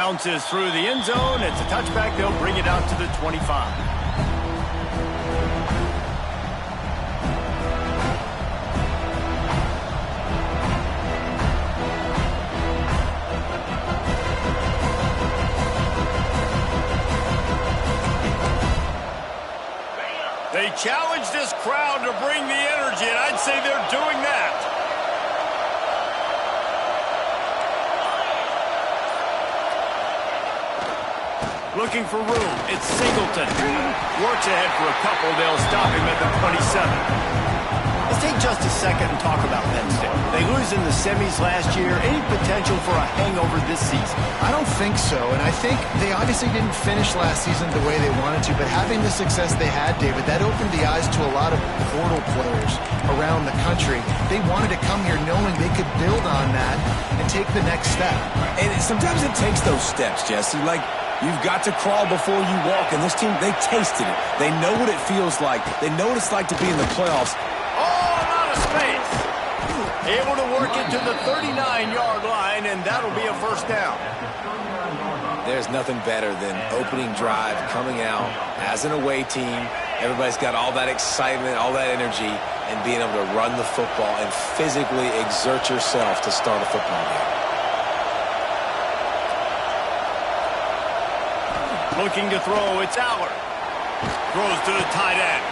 Bounces through the end zone. It's a touchback. They'll bring it out to the 25. They challenge this crowd to bring the energy, and I'd say they're doing that. Looking for room. It's Singleton. Works ahead for a couple. They'll stop him at the 27. Let's take just a second and talk about Penn State. They lose in the semis last year. Any potential for a hangover this season? I don't think so, and I think they obviously didn't finish last season the way they wanted to, but having the success they had, David, that opened the eyes to a lot of portal players around the country. They wanted to come here knowing they could build on that and take the next step. And sometimes it takes those steps, Jesse. Like, you've got to crawl before you walk, and this team, they tasted it. They know what it feels like. They know what it's like to be in the playoffs. Space. Able to work it to the 39-yard line, and that'll be a first down. There's nothing better than opening drive, coming out as an away team. Everybody's got all that excitement, all that energy, and being able to run the football and physically exert yourself to start a football game. Looking to throw, it's Allard. Throws to the tight end.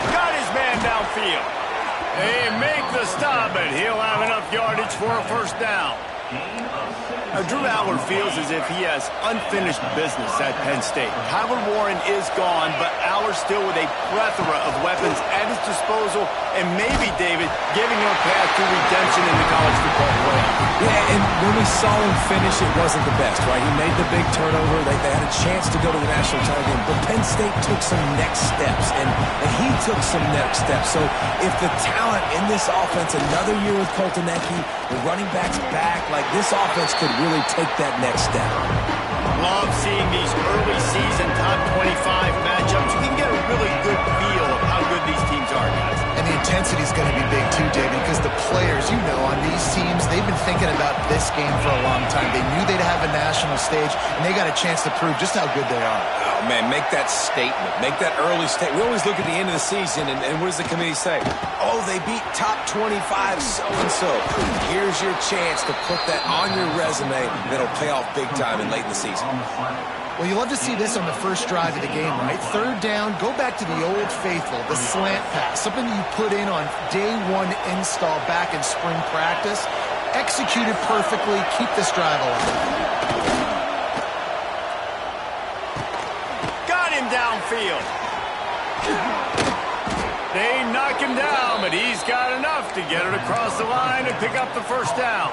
Got his man downfield. They make the stop, and he'll have enough yardage for a first down. Now, Drew Allard feels as if he has unfinished business at Penn State. Kyler Warren is gone, but Allard still with a plethora of weapons at his disposal, and maybe, David, giving him a path to redemption in the college football playoff. Yeah, and when we saw him finish, it wasn't the best, right? He made the big turnover. They had a chance to go to the national title game, but Penn State took some next steps, and he took some next steps. So if the talent in this offense, another year with Coltonecki, the running backs back, like this offense could really take that next step. Love seeing these early season top 25 matchups. You can get a really good feel of how good these teams are, guys. And the intensity is going to be big too, David, because the players, you know, on these teams, they've been thinking about this game for a long time. They knew they'd have a national stage, and they got a chance to prove just how good they are. Oh, man, make that statement. Make that early statement. We always look at the end of the season, and what does the committee say? Oh, they beat top 25 so-and-so. Here's your chance to put that on your resume that'll pay off big time and late in the season. Well, you love to see this on the first drive of the game, right? Third down, go back to the old faithful, the slant pass, something you put in on day one install back in spring practice. Executed perfectly, keep this drive alive. Got him downfield. They knock him down, but he's got enough to get it across the line and pick up the first down.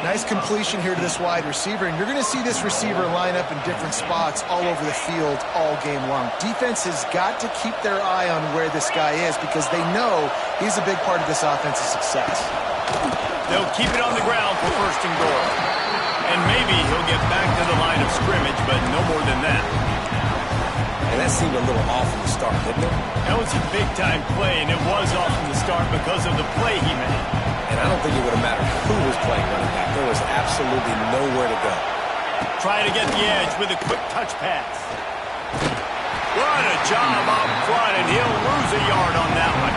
Nice completion here to this wide receiver, and you're going to see this receiver line up in different spots all over the field all game long. Defense has got to keep their eye on where this guy is because they know he's a big part of this offense's success. They'll keep it on the ground for first and goal. And maybe he'll get back to the line of scrimmage, but no more than that. And that seemed a little off from the start, didn't it? That was a big-time play, and it was off from the start because of the play he made. And I don't think it would have mattered who was playing running back. There was absolutely nowhere to go. Try to get the edge with a quick touch pass. What a job up front, and he'll lose a yard on that one.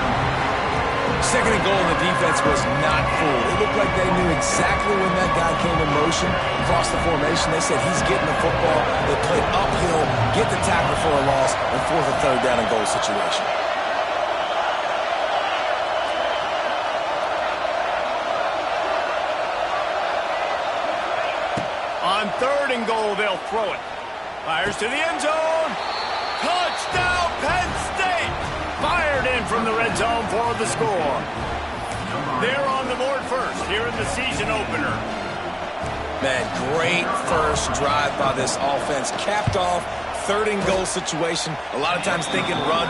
Second and goal, and the defense was not fooled. It looked like they knew exactly when that guy came in motion across the formation. They said he's getting the football. They played uphill, get the tackle for a loss, and fourth and third down and goal situation. On third and goal, they'll throw it. Fires to the end zone. Touchdown, Penn State! Fired in from the red zone for the score. They're on the board first here in the season opener. Man, great first drive by this offense. Capped off, third and goal situation. A lot of times thinking run.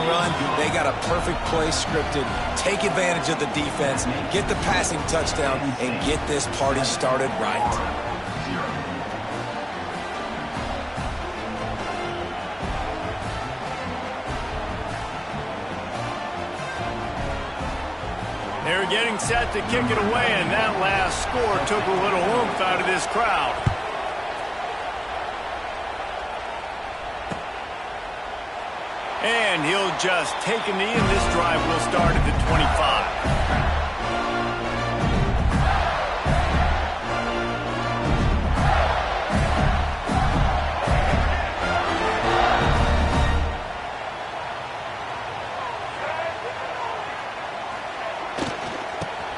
They got a perfect play scripted. Take advantage of the defense, get the passing touchdown, and get this party started right. They're getting set to kick it away, and that last score took a little oomph out of this crowd. And he'll just take a knee, and this drive will start at the 25.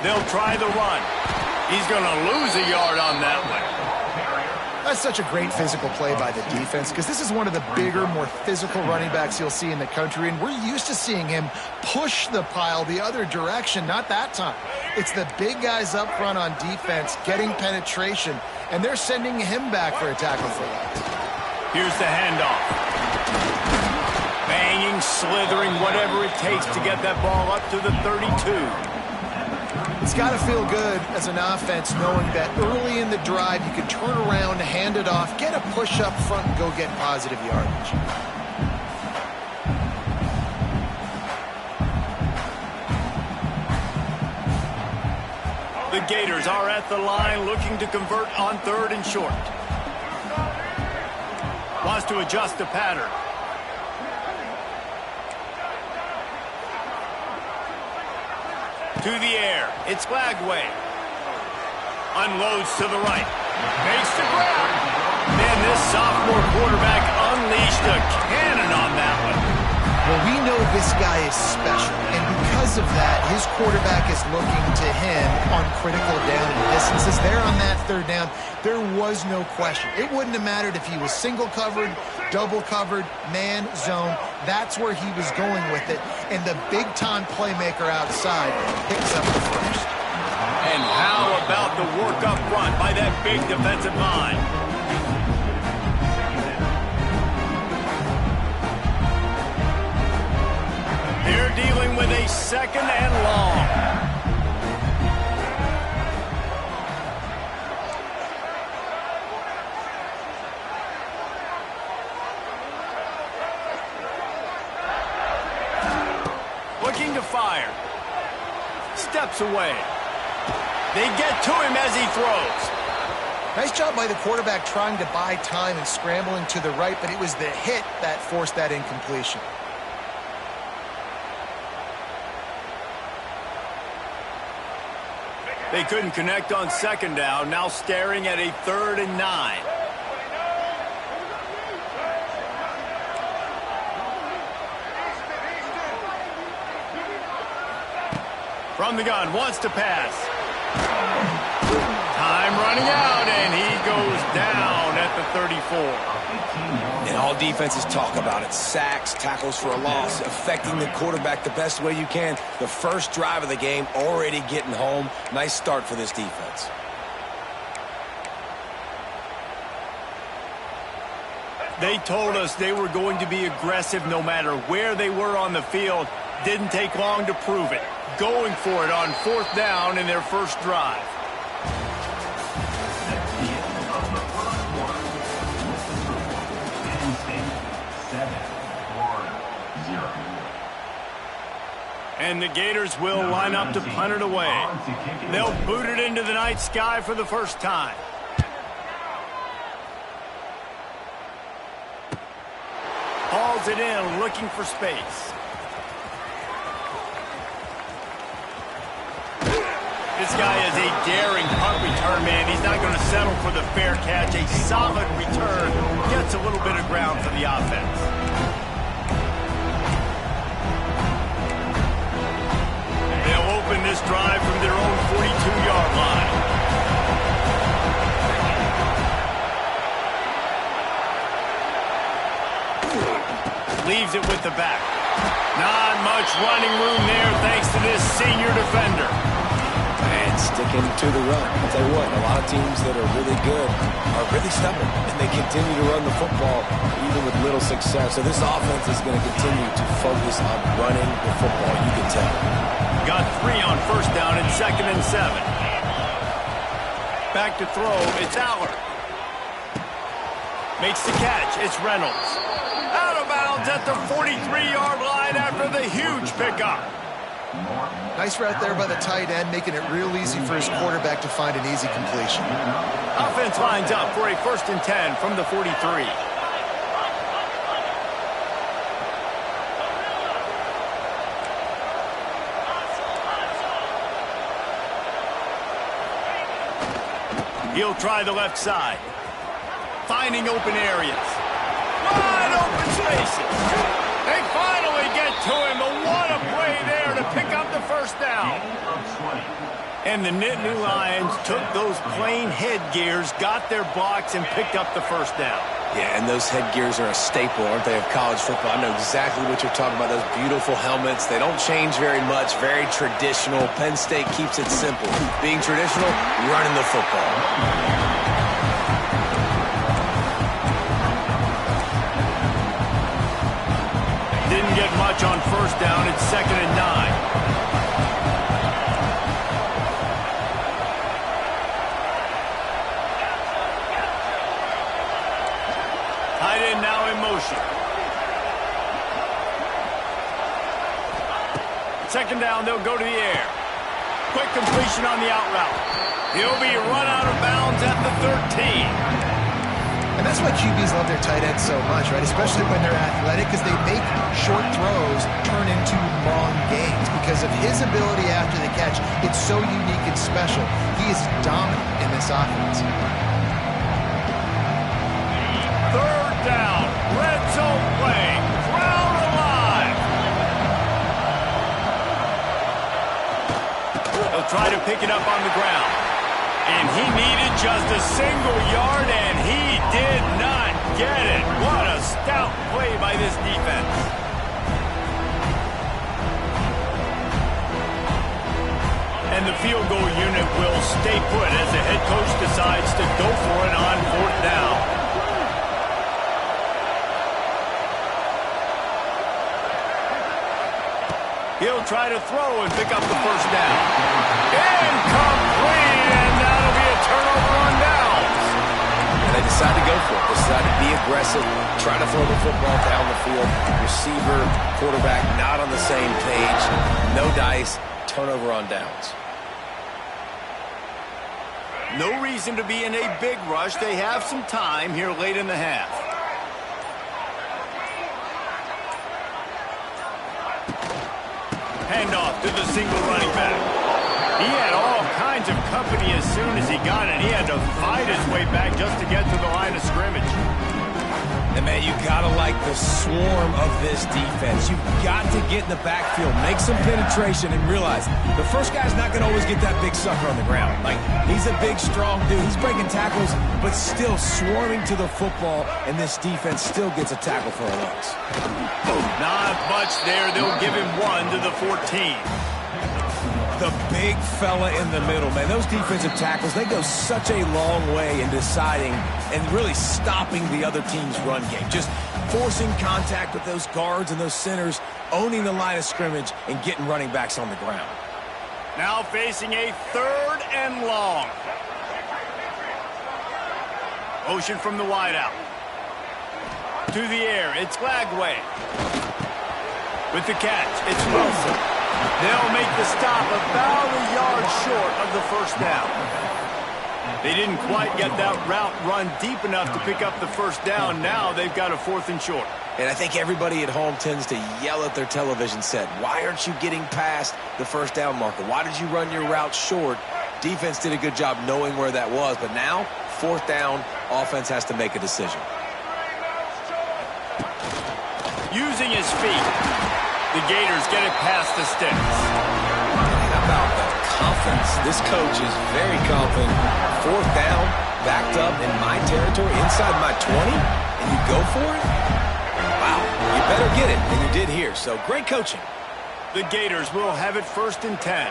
They'll try the run. He's going to lose a yard on that one. That's such a great physical play by the defense because this is one of the bigger, more physical running backs you'll see in the country, and we're used to seeing him push the pile the other direction. Not that time. It's the big guys up front on defense getting penetration, and they're sending him back for a tackle for loss. Here's the handoff. Banging, slithering, whatever it takes to get that ball up to the 32. It's got to feel good as an offense knowing that early in the drive you can turn around, hand it off, get a push up front, and go get positive yardage. The Gators are at the line looking to convert on 3rd and short. Wants to adjust the pattern. To the air. It's Flagway. Unloads to the right. Makes the grab. Man, this sophomore quarterback unleashed a cannon on that one. Well, we know this guy is special, and because of that, his quarterback is looking to him on critical down and distances. There on that 3rd down, there was no question. It wouldn't have mattered if he was single covered, double covered, man, zone. That's where he was going with it, and the big-time playmaker outside picks up the first. And how about the work up front by that big defensive line? They're dealing with a 2nd and long. Looking to fire. Steps away. They get to him as he throws. Nice job by the quarterback trying to buy time and scrambling to the right, but it was the hit that forced that incompletion. They couldn't connect on 2nd down, now staring at a 3rd and 9. From the gun, wants to pass. Time running out, and he goes down at the 34. And all defenses talk about it. Sacks, tackles for a loss, affecting the quarterback the best way you can. The first drive of the game, already getting home. Nice start for this defense. They told us they were going to be aggressive no matter where they were on the field. Didn't take long to prove it. Going for it on 4th down in their first drive. And the Gators will line up to punt it away. They'll boot it into the night sky for the first time. Hauls it in, looking for space. This guy is a daring punt return man. He's not going to settle for the fair catch. A solid return. Gets a little bit of ground for the offense. They'll open this drive from their own 42-yard line. Leaves it with the back. Not much running room there thanks to this senior defender. And sticking to the run. I'll tell you what, a lot of teams that are really good are really stubborn, and they continue to run the football even with little success. So this offense is going to continue to focus on running the football, you can tell. Got 3 on 1st down and 2nd and 7. Back to throw, it's Aller. Makes the catch, it's Reynolds. Out of bounds at the 43-yard line after the huge pickup. Nice route there by the tight end, making it real easy for his quarterback to find an easy completion. Offense lines up for a 1st and 10 from the 43. He'll try the left side. Finding open areas. Wide open spaces. They finally get to him, but what a play there to pick up the first down. And the Nittany Lions took those plain headgears, got their blocks, and picked up the first down. Yeah, and those headgears are a staple, aren't they, of college football? I know exactly what you're talking about, those beautiful helmets. They don't change very much, very traditional. Penn State keeps it simple. Being traditional, running the football. Didn't get much on first down. It's 2nd and 9. Tight end now in motion. 2nd down, they'll go to the air. Quick completion on the out route. He'll be run out of bounds at the 13. And that's why QBs love their tight ends so much, right? Especially when they're athletic, because they make short throws turn into long gains. Because of his ability after the catch, it's so unique and special. He is dominant in this offense. 3rd down, red zone play, crowd alive. He'll try to pick it up on the ground. And he needed just a single yard, and he did not get it. What a stout play by this defense. And the field goal unit will stay put as the head coach decides to go for it on 4th down. He'll try to throw and pick up the first down. Incomplete, and that'll be a turnover on downs. And they decide to go for it. They decide to be aggressive, try to throw the football down the field. Receiver, quarterback, not on the same page. No dice, turnover on downs. No reason to be in a big rush. They have some time here late in the half. Handoff to the single running back. He had all kinds of company as soon as he got it. He had to fight his way back just to get to the line of scrimmage. And, man, you got to like the swarm of this defense. You've got to get in the backfield, make some penetration, and realize the first guy's not going to always get that big sucker on the ground. Like, he's a big, strong dude. He's breaking tackles, but still swarming to the football, and this defense still gets a tackle for a loss. Not much there. They'll give him 1 to the 14. The big fella in the middle, man. Those defensive tackles, they go such a long way in deciding and really stopping the other team's run game. Just forcing contact with those guards and those centers, owning the line of scrimmage, and getting running backs on the ground. Now facing a 3rd and long. Motion from the wideout. To the air, it's Lagway. With the catch, it's Wilson. They'll make the stop about a yard short of the first down. They didn't quite get that route run deep enough to pick up the first down. Now they've got a 4th and short. And I think everybody at home tends to yell at their television set, why aren't you getting past the first down marker? Why did you run your route short? Defense did a good job knowing where that was, but now, 4th down, offense has to make a decision. Using his feet, the Gators get it past the sticks. How about the confidence? This coach is very confident. 4th down, backed up in my territory, inside my 20, and you go for it? Wow, you better get it, and you did here. So great coaching. The Gators will have it 1st and 10.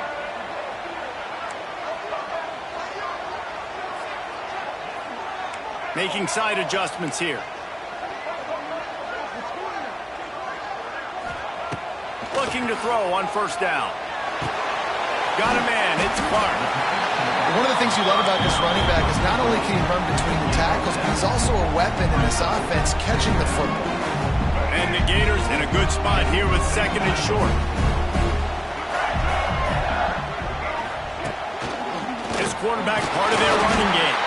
Making side adjustments here. Looking to throw on 1st down. Got a man, it's Clark. One of the things you love about this running back is not only can he run between the tackles, but he's also a weapon in this offense catching the football. And the Gators in a good spot here with 2nd and short. His quarterback part of their running game.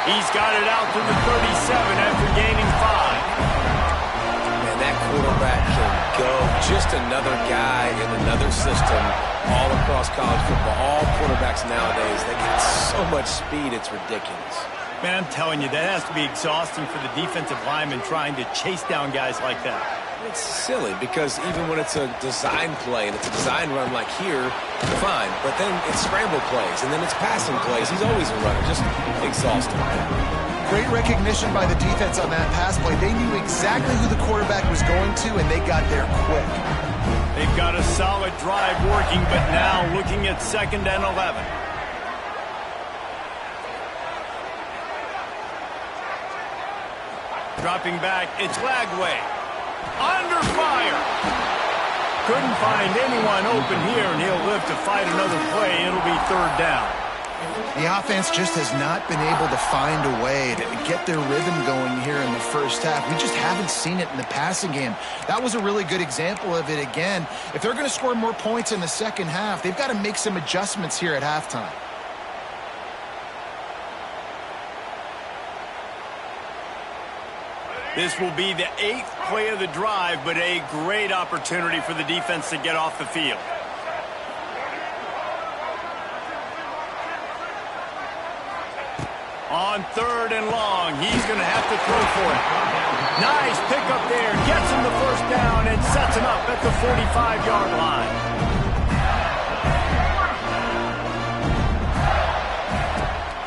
He's got it out to the 37 after gaining 5. And that quarterback can go. Just another guy in another system all across college football. All quarterbacks nowadays, they get so much speed, it's ridiculous. Man, I'm telling you, that has to be exhausting for the defensive lineman trying to chase down guys like that. It's silly because even when it's a design play and it's a design run like here, fine. But then it's scramble plays and then it's passing plays. He's always a runner, just exhausting. Great recognition by the defense on that pass play. They knew exactly who the quarterback was going to, and they got there quick. They've got a solid drive working, but now looking at 2nd and 11. Dropping back, it's Lagway. Under fire. Couldn't find anyone open here, and he'll live to fight another play. It'll be 3rd down. The offense just has not been able to find a way to get their rhythm going here in the first half. We just haven't seen it in the passing game. That was a really good example of it again. If they're going to score more points in the second half, they've got to make some adjustments here at halftime. This will be the 8th play of the drive, but a great opportunity for the defense to get off the field. On 3rd and long, he's going to have to throw for it. Nice pickup there. Gets him the 1st down and sets him up at the 45-yard line.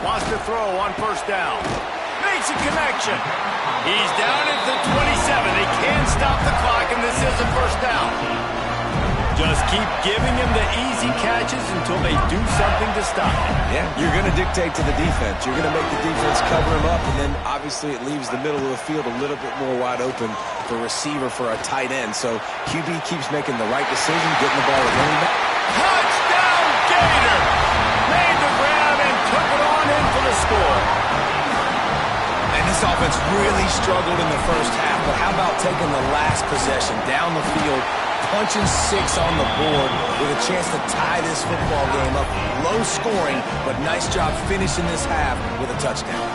Wants to throw on 1st down. Makes a connection. He's down at the 27. They can't stop the clock, and this is a 1st down. Just keep giving him the easy catches until they do something to stop him. Yeah, you're going to dictate to the defense. You're going to make the defense cover him up, and then obviously it leaves the middle of the field a little bit more wide open for receiver for a tight end. So QB keeps making the right decision, getting the ball to running back. Touchdown, Gator! Made the grab and took it on in for the score. And this offense really struggled in the first half, but how about taking the last possession down the field, punching 6 on the board with a chance to tie this football game up. Low scoring, but nice job finishing this half with a touchdown.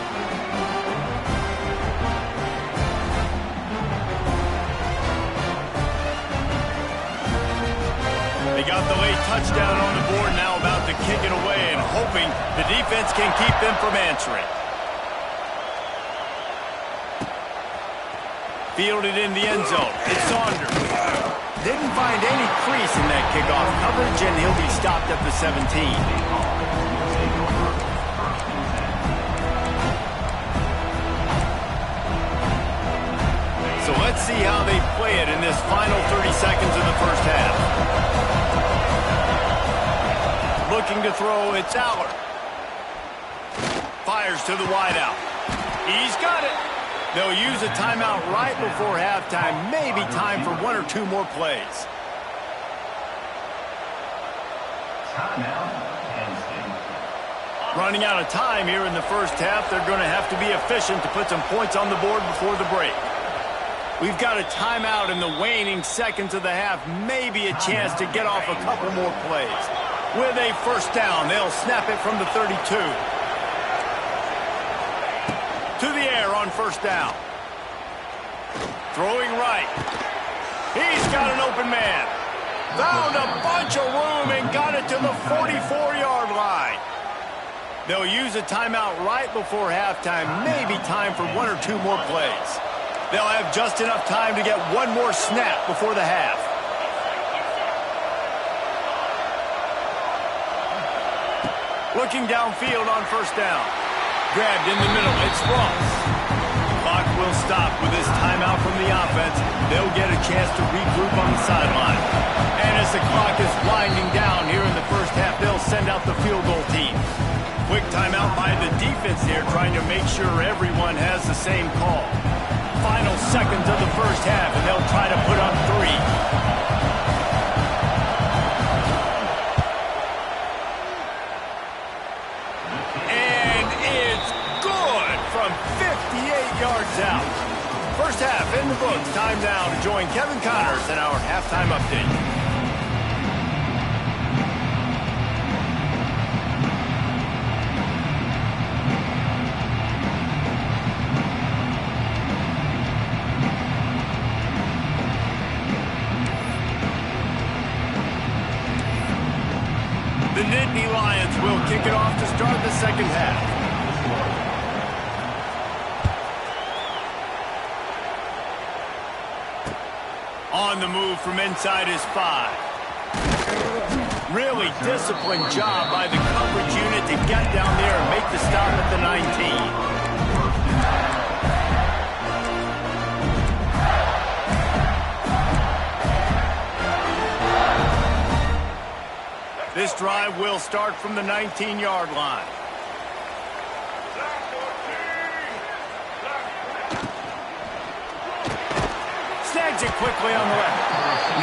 They got the late touchdown on the board, now about to kick it away and hoping the defense can keep them from answering. Fielded in the end zone. It's Saunders. Didn't find any crease in that kickoff coverage, and he'll be stopped at the 17. So let's see how they play it in this final 30 seconds of the first half. Looking to throw, it's Allard. Fires to the wideout. He's got it. They'll use a timeout right before halftime. Maybe time for 1 or 2 more plays. Running out of time here in the first half. They're going to have to be efficient to put some points on the board before the break. We've got a timeout in the waning seconds of the half. Maybe a chance to get off a couple more plays. With a 1st down, they'll snap it from the 32. To the air on 1st down. Throwing right. He's got an open man. Found a bunch of room and got it to the 44-yard line. They'll use a timeout right before halftime. Maybe time for 1 or 2 more plays. They'll have just enough time to get 1 more snap before the half. Looking downfield on 1st down. Grabbed in the middle, it's Ross. The clock will stop with this timeout from the offense. They'll get a chance to regroup on the sideline. And as the clock is winding down here in the first half, they'll send out the field goal team. Quick timeout by the defense here, trying to make sure everyone has the same call. Final seconds of the first half, and they'll try to put up 3. From 58 yards out. First half in the books. Time now to join Kevin Connors in our halftime update. The Nittany Lions will kick it off to start the second half. On the move from inside his 5. Really disciplined job by the coverage unit to get down there and make the stop at the 19. This drive will start from the 19-yard line. Snags it quickly on the left.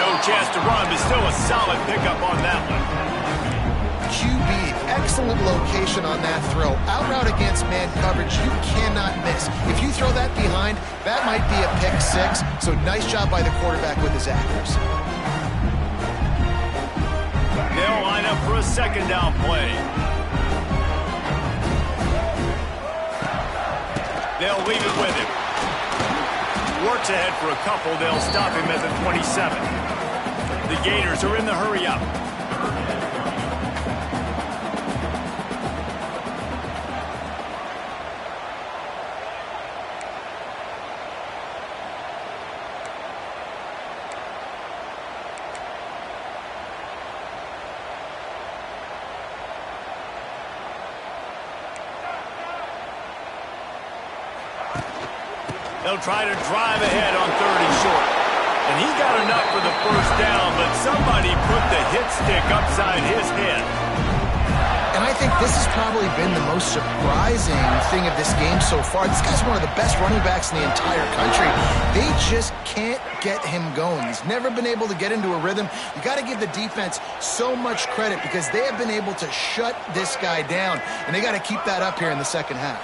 No chance to run, but still a solid pickup on that one. QB, excellent location on that throw. Out route against man coverage, you cannot miss. If you throw that behind, that might be a pick 6. So nice job by the quarterback with his accuracy. They'll line up for a second down play. They'll leave it with him. Works ahead for a couple. They'll stop him at the 27. The Gators are in the hurry up. They'll try to drive ahead on 3rd and short. And he got enough for the first down, but somebody put the hit stick upside his head. And I think this has probably been the most surprising thing of this game so far. This guy's one of the best running backs in the entire country. They just can't get him going. He's never been able to get into a rhythm. You got to give the defense so much credit because they have been able to shut this guy down, and they got to keep that up here in the second half.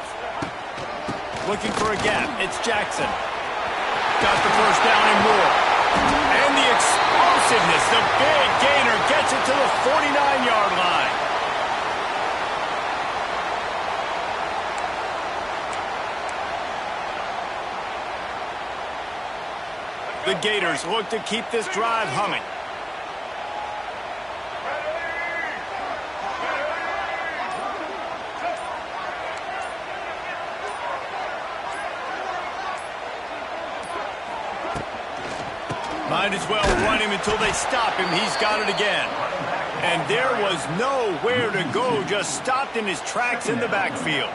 Looking for a gap. It's Jackson. Got the first down and more. And the explosiveness. The big gainer gets it to the 49-yard line. The Gators look to keep this drive humming. Might as well run him until they stop him. He's got it again. And there was nowhere to go, just stopped in his tracks in the backfield.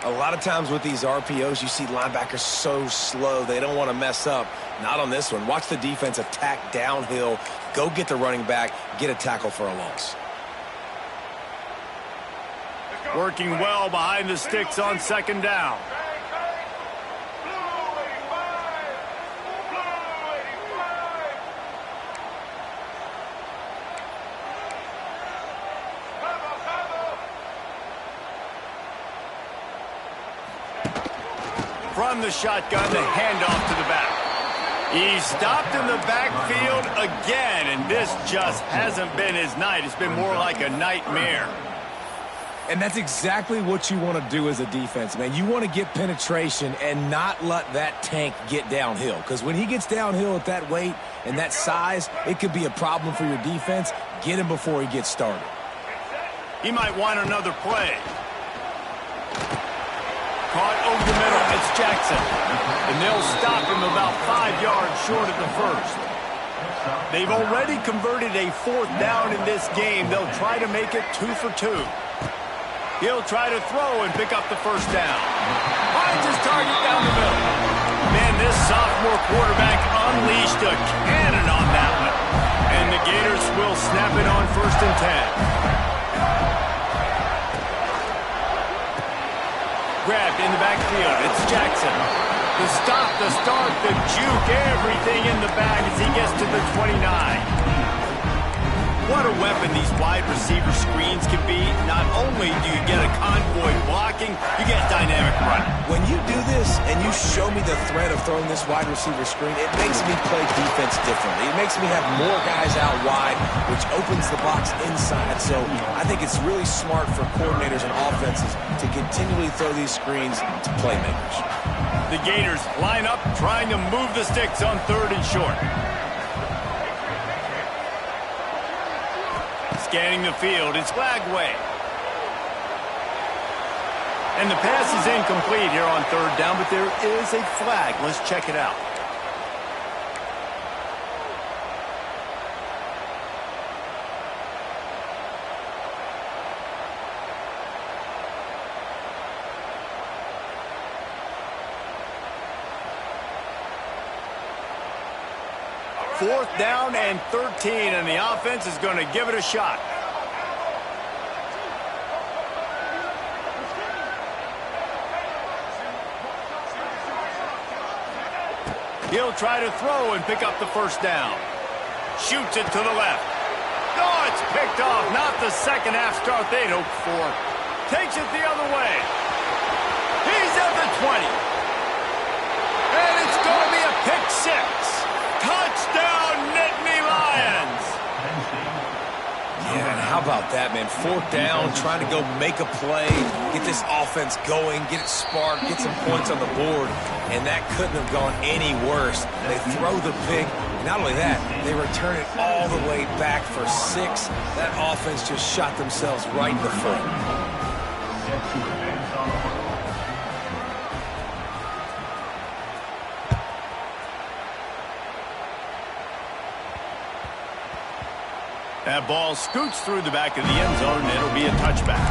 A lot of times with these RPOs, you see linebackers so slow, they don't want to mess up. Not on this one. Watch the defense attack downhill, go get the running back, get a tackle for a loss. Working well behind the sticks on second down. From the shotgun, the handoff to the back. He's stopped in the backfield again, and this just hasn't been his night. It's been more like a nightmare. And that's exactly what you want to do as a defense, man. You want to get penetration and not let that tank get downhill. Because when he gets downhill at that weight and that size, it could be a problem for your defense. Get him before he gets started. He might want another play. Caught over the middle. It's Jackson. And they'll stop him about 5 yards short of the first. They've already converted a 4th down in this game. They'll try to make it 2 for 2. He'll try to throw and pick up the first down. Finds his target down the middle. Man, this sophomore quarterback unleashed a cannon on that one. And the Gators will snap it on 1st and 10. Grabbed in the backfield. It's Jackson. The stop, the start, the juke, everything in the bag as he gets to the 29. What a weapon these wide receiver screens can be. Not only do you get a convoy blocking, you get dynamic running. When you do this and you show me the threat of throwing this wide receiver screen, it makes me play defense differently. It makes me have more guys out wide, which opens the box inside. So I think it's really smart for coordinators and offenses to continually throw these screens to playmakers. The Gators line up, trying to move the sticks on 3rd and short. Scanning the field, it's Lagway. And the pass is incomplete here on third down, but there is a flag. Let's check it out. Fourth down and 13, and the offense is going to give it a shot. He'll try to throw and pick up the first down. Shoots it to the left. Oh, it's picked off. Not the second half start they'd hoped for. Takes it the other way. He's at the 20. And it's going to be a pick six. Touchdown, Nittany Lions. Yeah, and how about that, man? Fourth down, trying to go make a play, get this offense going, get it sparked, get some points on the board, and that couldn't have gone any worse. They throw the pick, and not only that, they return it all the way back for 6. That offense just shot themselves right in the foot. That ball scoots through the back of the end zone, and it'll be a touchback.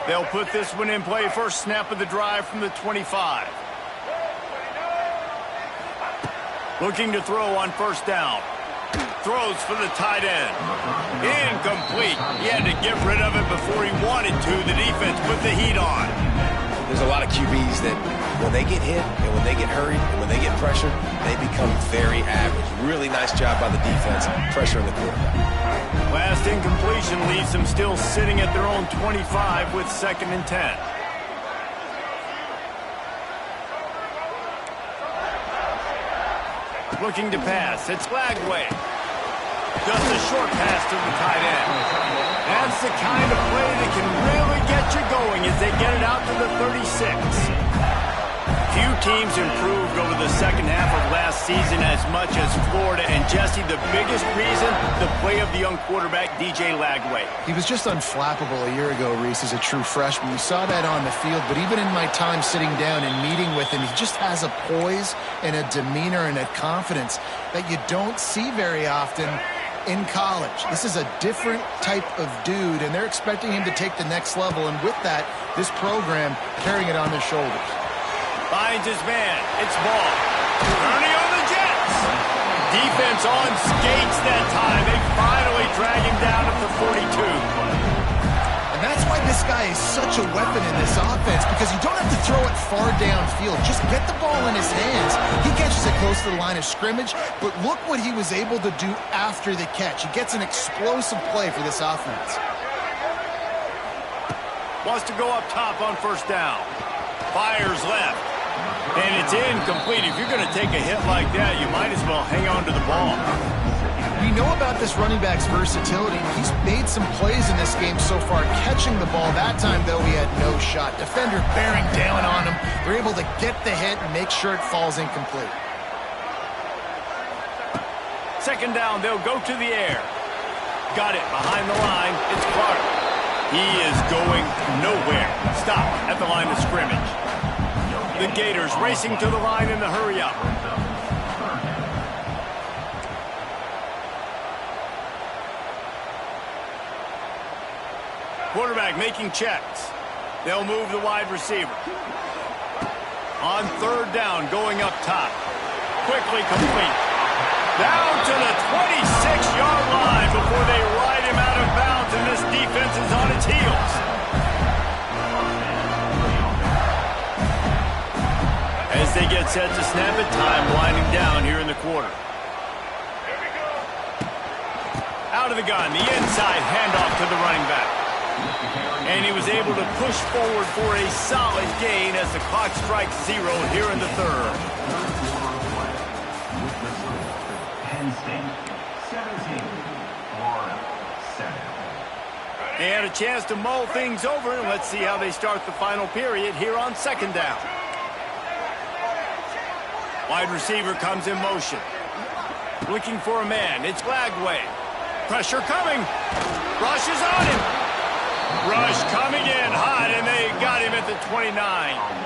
They'll put this one in play. First snap of the drive from the 25. Looking to throw on first down. Throws for the tight end. Incomplete. He had to get rid of it before he wanted to. The defense put the heat on. There's a lot of QBs that when they get hit and when they get hurried and when they get pressured, they become very average. Really nice job by the defense pressuring the quarterback. Last incompletion leaves them still sitting at their own 25 with 2nd and 10. Looking to pass. It's Lagway. Just a short pass to the tight end. That's the kind of play that can really get you going as they get it out to the 36. Few teams improved over the second half of last season as much as Florida. And, Jesse, the biggest reason, the play of the young quarterback, DJ Lagway. He was just unflappable a year ago, Reese, as a true freshman. We saw that on the field, but even in my time sitting down and meeting with him, he just has a poise and a demeanor and a confidence that you don't see very often in college. This is a different type of dude, and they're expecting him to take the next level, and with that, this program carrying it on their shoulders. Finds his man. It's ball. Turning on the Jets. Defense on skates that time. They finally drag him down at the 42. And that's why this guy is such a weapon in this offense, because you don't have to throw it far downfield. Just get the ball in his hands. He catches it close to the line of scrimmage, but look what he was able to do after the catch. He gets an explosive play for this offense. Wants to go up top on first down. Fires left. And it's incomplete. If you're going to take a hit like that, you might as well hang on to the ball. We know about this running back's versatility. He's made some plays in this game so far, catching the ball. That time, though, he had no shot. Defender bearing down on him. They're able to get the hit and make sure it falls incomplete. Second down, they'll go to the air. Got it behind the line. It's Clark. He is going nowhere. Stop at the line of scrimmage. The Gators racing to the line in the hurry-up. Quarterback making checks. They'll move the wide receiver. On third down, going up top. Quickly complete. Down to the 26-yard line before they ride him out of bounds, and this defense is on its heels. As they get set to snap it, time winding down here in the quarter. Out of the gun, the inside handoff to the running back. And he was able to push forward for a solid gain as the clock strikes 0 here in the third. They had a chance to mull things over, and let's see how they start the final period here on second down. Wide receiver comes in motion. Looking for a man. It's Glagway. Pressure coming. Rush is on him. Rush coming in hot, and they got him at the 29.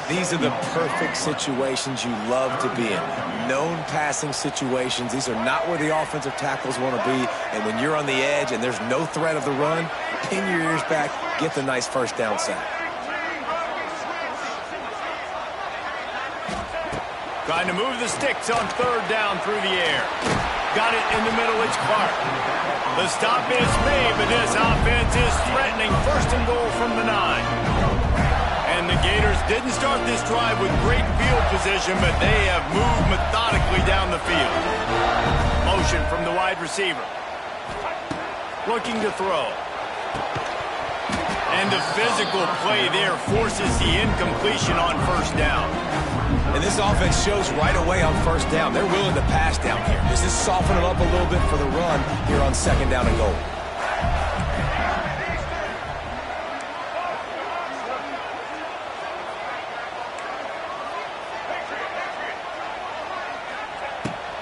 These are the perfect situations you love to be in. Known passing situations. These are not where the offensive tackles want to be. And when you're on the edge and there's no threat of the run, pin your ears back, get the nice first down sack. Trying to move the sticks on third down through the air. Got it in the middle, it's Clark. The stop is made, but this offense is threatening first and goal from the 9. And the Gators didn't start this drive with great field position, but they have moved methodically down the field. Motion from the wide receiver. Looking to throw. And the physical play there forces the incompletion on first down. And this offense shows right away on first down. They're willing to pass down here. Does this soften it up a little bit for the run here on second down and goal?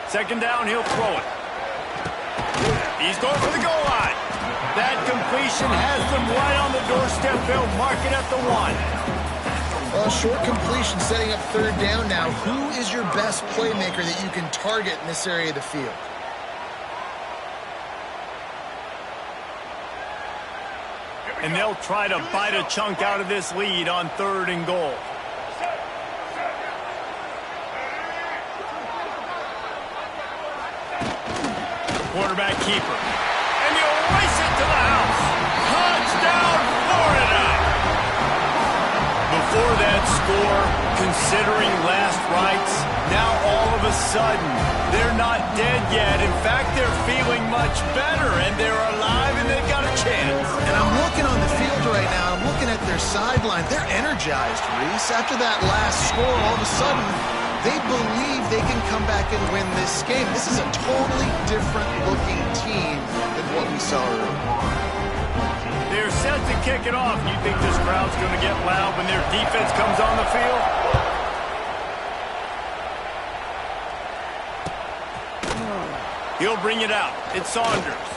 Second down, he'll throw it. He's going for the goal line. That completion has them right on the doorstep. They'll mark it at the 1. Well, short completion setting up third down now. Who is your best playmaker that you can target in this area of the field? And they'll try to bite a chunk out of this lead on third and goal. Quarterback keeper. And he'll race it to the house. Touchdown, Florida! Before that score, considering last rites, now all of a sudden, they're not dead yet. In fact, they're feeling much better, and they're alive, and they've got a chance. And I'm looking on the field right now. I'm looking at their sideline. They're energized, Reese. After that last score, all of a sudden, they believe they can come back and win this game. This is a totally different-looking team than what we saw earlier. They're set to kick it off. You think this crowd's going to get loud when their defense comes on the field? He'll bring it out. It's Saunders.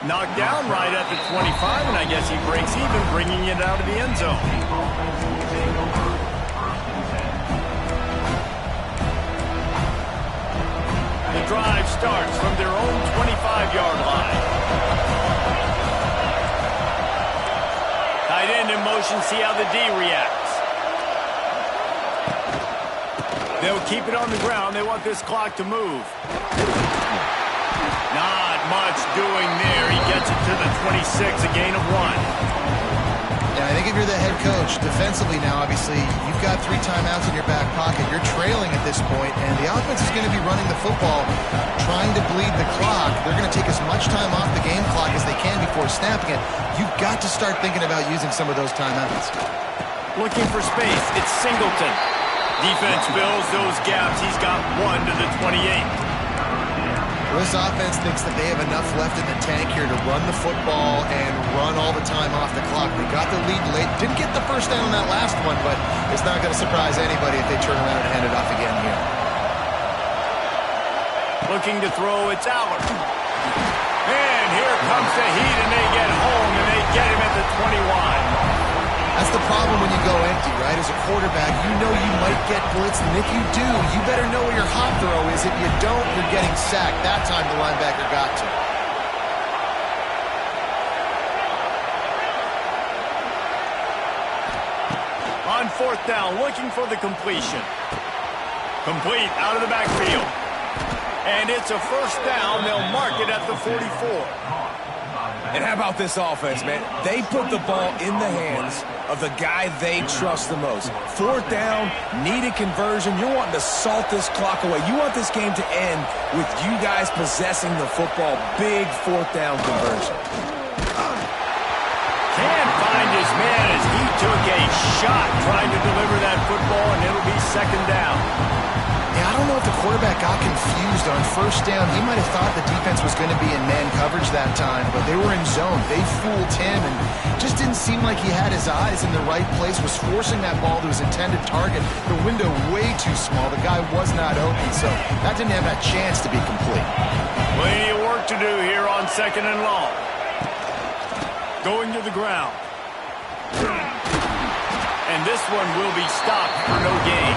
Knocked down right at the 25, and I guess he breaks even, bringing it out of the end zone. The drive starts from their own 25-yard line. Tight end in motion, see how the D reacts. They'll keep it on the ground. They want this clock to move. Not much doing there. He gets it to the 26, a gain of 1. Yeah, I think if you're the head coach, defensively now, obviously, you've got 3 timeouts in your back pocket. You're trailing at this point, and the offense is going to be running the football, trying to bleed the clock. They're going to take as much time off the game clock as they can before snapping it. You've got to start thinking about using some of those timeouts. Looking for space. It's Singleton. Defense fills those gaps. He's got 1 to the 28. This offense thinks that they have enough left in the tank here to run the football and run all the time off the clock. They got the lead late. Didn't get the first down on that last one, but it's not going to surprise anybody if they turn around and hand it off again here. Looking to throw, it's Allard. And here comes the heat, and they get home, and they get him at the 21. That's the problem when you go empty, right? As a quarterback, you know you might get blitzed, and if you do, you better know where your hot throw is. If you don't, you're getting sacked. That time the linebacker got to. On fourth down, looking for the completion. Complete out of the backfield. And it's a first down. They'll mark it at the 44. And how about this offense, man? They put the ball in the hands of the guy they trust the most. Fourth down, needed conversion. You're wanting to salt this clock away. You want this game to end with you guys possessing the football. Big fourth down conversion. Can't find his man as he took a shot trying to deliver that football, and it'll be second down. Yeah, I don't know if the quarterback got confused on first down. He might have thought the defense was going to be in man coverage that time, but they were in zone. They fooled him and just didn't seem like he had his eyes in the right place, was forcing that ball to his intended target. The window way too small. The guy was not open, so that didn't have that chance to be complete. Plenty of work to do here on 2nd and long. Going to the ground. And this one will be stopped for no gain.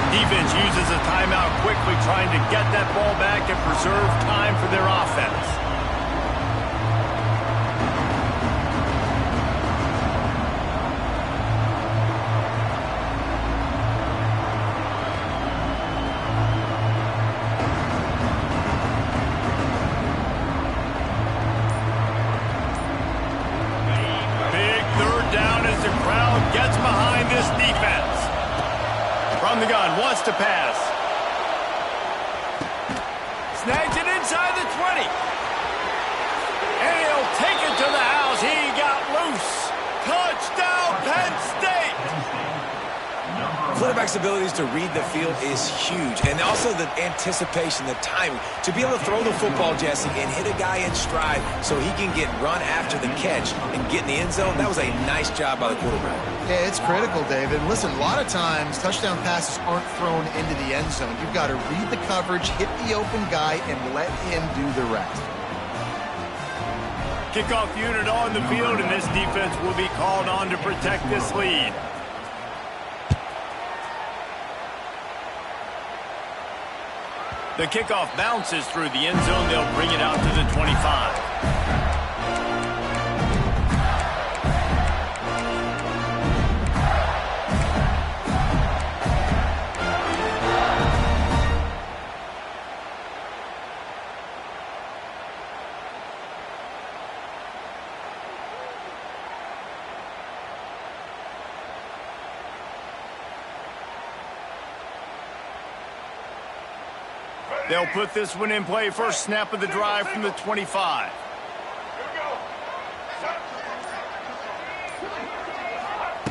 Defense uses a timeout quickly, trying to get that ball back and preserve time for their offense. Big 3rd down as the crowd gets behind this defense. From the gun, wants to pass. Snags it inside the 20. And he'll take it to the house. He got loose. Touchdown, Penn State. Quarterback's abilities to read the field is huge, and also the anticipation, the timing. To be able to throw the football, Jesse, and hit a guy in stride so he can get run after the catch and get in the end zone, that was a nice job by the quarterback. Yeah, it's critical, David. Listen, a lot of times touchdown passes aren't thrown into the end zone. You've got to read the coverage, hit the open guy, and let him do the rest. Kickoff unit on the field, and this defense will be called on to protect this lead. The kickoff bounces through the end zone. They'll bring it out to the 25. They'll put this one in play. First snap of the drive from the 25.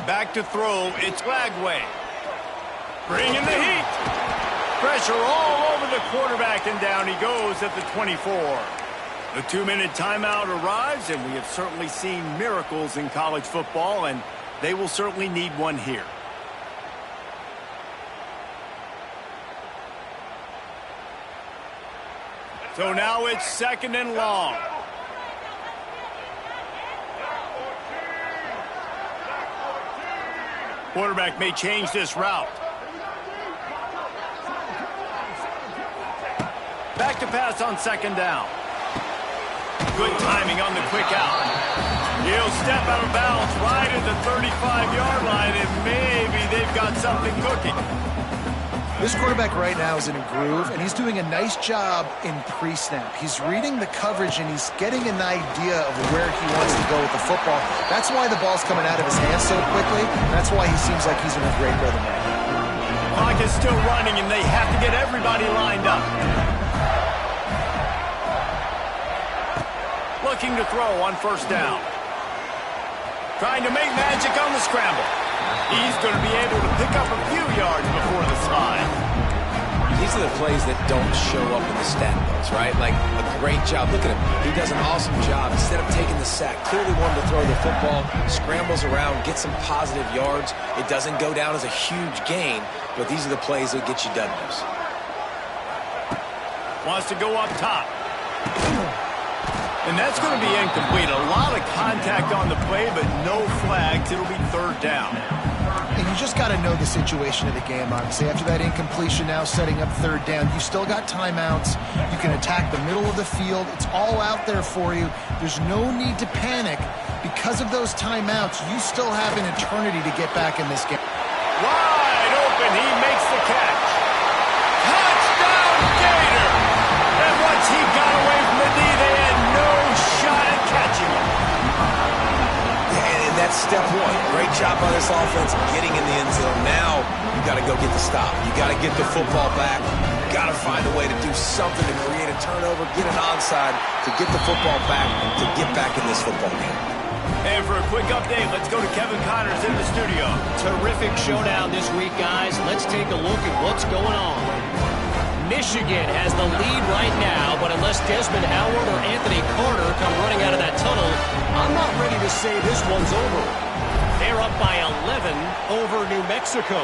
Back to throw. It's Lagway. Bringing the heat. Pressure all over the quarterback, and down he goes at the 24. The 2-minute timeout arrives, and we have certainly seen miracles in college football, and they will certainly need one here. So now it's 2nd and long. Quarterback may change this route. Back to pass on 2nd down. Good timing on the quick out. He'll step out of bounds right at the 35-yard line, and maybe they've got something cooking. This quarterback right now is in a groove, and he's doing a nice job in pre-snap. He's reading the coverage, and he's getting an idea of where he wants to go with the football. That's why the ball's coming out of his hands so quickly. That's why he seems like he's in a great rhythm right now. Clock is still running, and they have to get everybody lined up. Looking to throw on 1st down. Trying to make magic on the scramble. He's going to be able to pick up a few yards before the slide. These are the plays that don't show up in the stat books, right? Like a great job. Look at him. He does an awesome job. Instead of taking the sack, clearly wanted to throw the football, scrambles around, get some positive yards. It doesn't go down as a huge gain, but these are the plays that get you W's. Wants to go up top. And that's going to be incomplete. A lot of contact on the play, but no flags. It'll be 3rd down. And you just got to know the situation of the game, obviously. After that incompletion, now setting up 3rd down. You still got timeouts. You can attack the middle of the field. It's all out there for you. There's no need to panic. Because of those timeouts, you still have an eternity to get back in this game. Wide open. He makes the catch. Touchdown, Gator! And once he got away from the knee, they had no shot at catching him. And that's step one. Great job by this offense getting in the end zone. Now you got to go get the stop. You got to get the football back. You got to find a way to do something to create a turnover, get an onside, to get the football back, to get back in this football game. And for a quick update. Let's go to Kevin Connors in the studio. Terrific showdown this week, guys. Let's take a look at what's going on. Michigan has the lead right now, but unless Desmond Howard or Anthony Carter come running out of that tunnel, I'm not ready to say this one's over. They're up by 11 over New Mexico.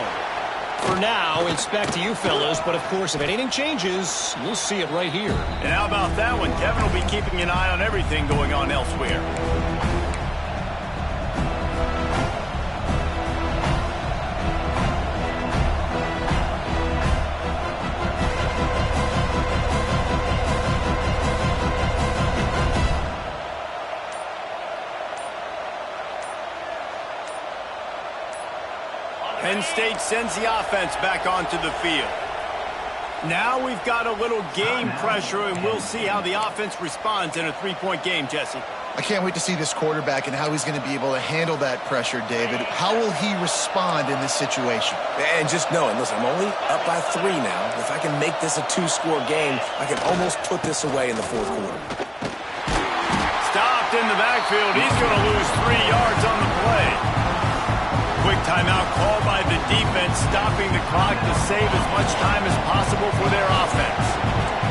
For now, it's back to you fellas, but of course, if anything changes, you'll see it right here. And how about that one? Kevin will be keeping an eye on everything going on elsewhere. Penn State sends the offense back onto the field. Now we've got a little game pressure, and we'll see how the offense responds in a three-point game, Jesse. I can't wait to see this quarterback and how he's going to be able to handle that pressure, David. How will he respond in this situation? And just knowing, listen, I'm only up by 3 now. If I can make this a 2-score game, I can almost put this away in the fourth quarter. Stopped in the backfield. He's going to lose 3 yards on the play. Quick timeout called by the defense, stopping the clock to save as much time as possible for their offense.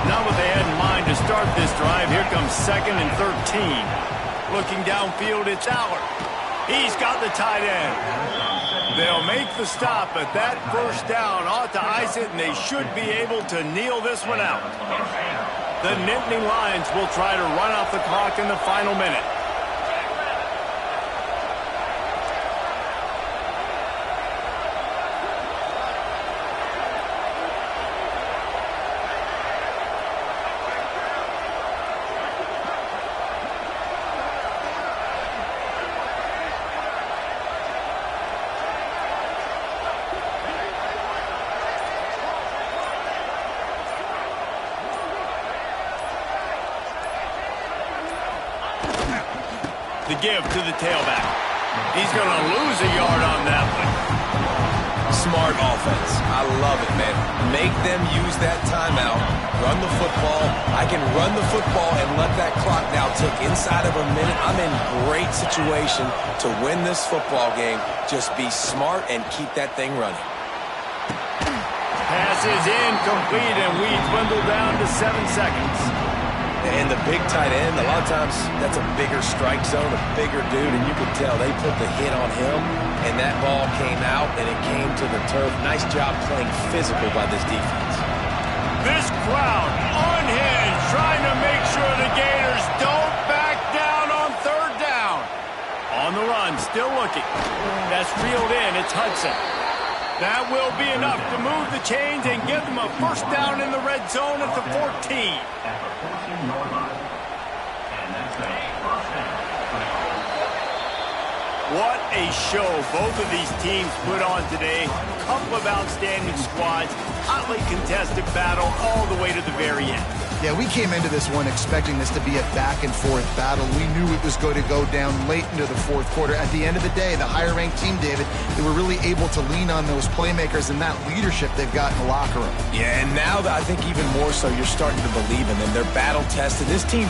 Not what they had in mind to start this drive. Here comes 2nd and 13. Looking downfield, it's Allard. He's got the tight end. They'll make the stop, but that first down ought to ice it, and they should be able to kneel this one out. The Nittany Lions will try to run off the clock in the final minute. The give to the tailback. He's going to lose a yard on that one. Smart offense. I love it, man. Make them use that timeout. Run the football. I can run the football and let that clock now tick inside of a minute. I'm in great situation to win this football game. Just be smart and keep that thing running. Pass is incomplete, and we dwindle down to 7 seconds. And the big tight end, a lot of times that's a bigger strike zone, a bigger dude, and you could tell they put the hit on him, and that ball came out, and it came to the turf. Nice job playing physical by this defense. This crowd unhinged, trying to make sure the Gators don't back down on 3rd down. On the run, still looking. That's reeled in. It's Hudson. That will be enough to move the chains and give them a first down in the red zone at the 14. What a show both of these teams put on today. A couple of outstanding squads, hotly contested battle all the way to the very end. Yeah, we came into this one expecting this to be a back-and-forth battle. We knew it was going to go down late into the fourth quarter. At the end of the day, the higher-ranked team, David, they were really able to lean on those playmakers and that leadership they've got in the locker room. Yeah, and now I think even more so, you're starting to believe in them. They're battle-tested. This team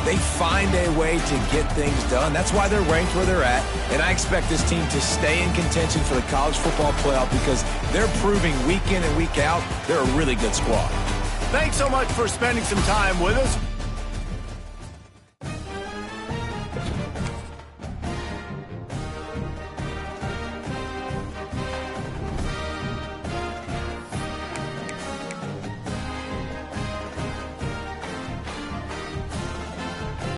they find a way to get things done. That's why they're ranked where they're at, and I expect this team to stay in contention for the college football playoff because they're proving week in and week out they're a really good squad. Thanks so much for spending some time with us.